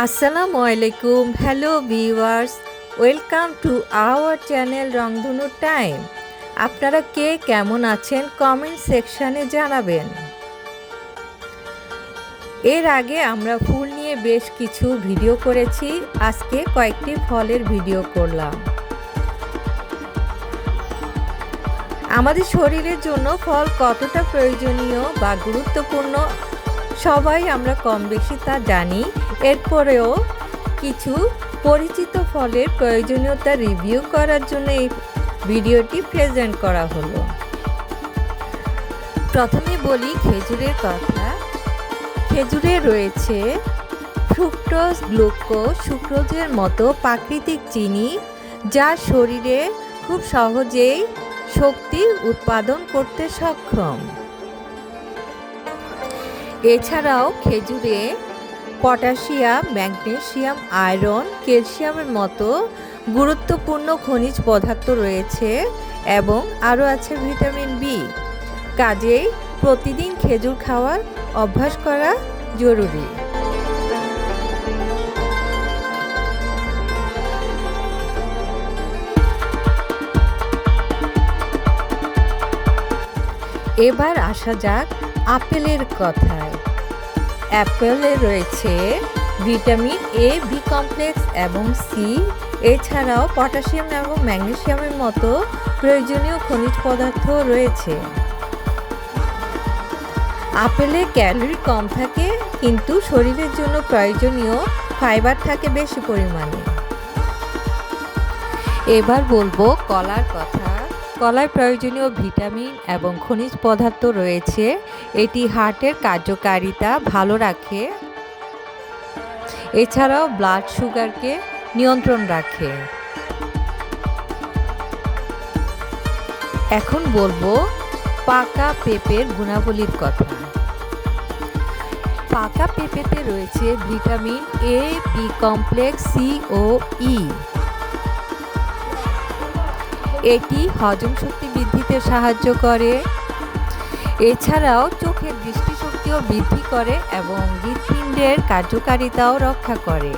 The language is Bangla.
আসসালামু আলাইকুম, hello viewers, welcome to our channel রংধনু টাইম। আপনারা কে কেমন আছেন কমেন্ট সেকশানে জানাবেন। এর আগে আমরা ফুল নিয়ে বেশ কিছু ভিডিও করেছি, আজকে কয়েকটি ফলের ভিডিও করলাম। আমাদের শরীরের জন্য ফল কতটা প্রয়োজনীয় বা গুরুত্বপূর্ণ সবাই আমরা কম বেশি তা জানি। এরপরেও কিছু পরিচিত ফলের প্রয়োজনীয়তা রিভিউ করার জন্য এই ভিডিওটি প্রেজেন্ট করা হলো। প্রথমে বলি খেজুরের কথা। খেজুরে রয়েছে ফ্রুক্টোজ, গ্লুকোজ, সুক্রোজের মতো প্রাকৃতিক চিনি, যা শরীরে খুব সহজেই শক্তি উৎপাদন করতে সক্ষম। এছাড়াও খেজুরে পটাশিয়াম, ম্যাগনেসিয়াম, আয়রন, ক্যালসিয়ামের মতো গুরুত্বপূর্ণ খনিজ পদার্থ রয়েছে এবং আরও আছে ভিটামিন বি। কাজেই প্রতিদিন খেজুর খাওয়ার অভ্যাস করা জরুরি। এবার আসা যাক আপেলের কথায়। অ্যাপেলে রয়েছে ভিটামিন এ, বি কমপ্লেক্স এবং সি, এছাড়াও পটাশিয়াম এবং ম্যাগনেসিয়ামের মতো প্রয়োজনীয় খনিজ পদার্থ রয়েছে। আপেলে ক্যালোরি কম থাকে, কিন্তু শরীরের জন্য প্রয়োজনীয় ফাইবার থাকে বেশি পরিমাণে। এবার বলবো কলার কথা। কলায় প্রয়োজনীয় ভিটামিন এবং খনিজ পদার্থ রয়েছে। এটি হার্টের কার্যকারিতা ভালো রাখে, এছাড়াও ব্লাড সুগারকে নিয়ন্ত্রণ রাখে। এখন বলবো পাকা পেঁপের গুণাবলীর কথা। পাকা পেঁপেতে রয়েছে vitamin A, B complex, C ও ই। এটি হজম শক্তি বৃদ্ধিতে সাহায্য করে, এছাড়াও চোখের দৃষ্টিশক্তিও বৃদ্ধি করে এবং হৃৎপিণ্ডের কার্যকারিতাও রক্ষা করে।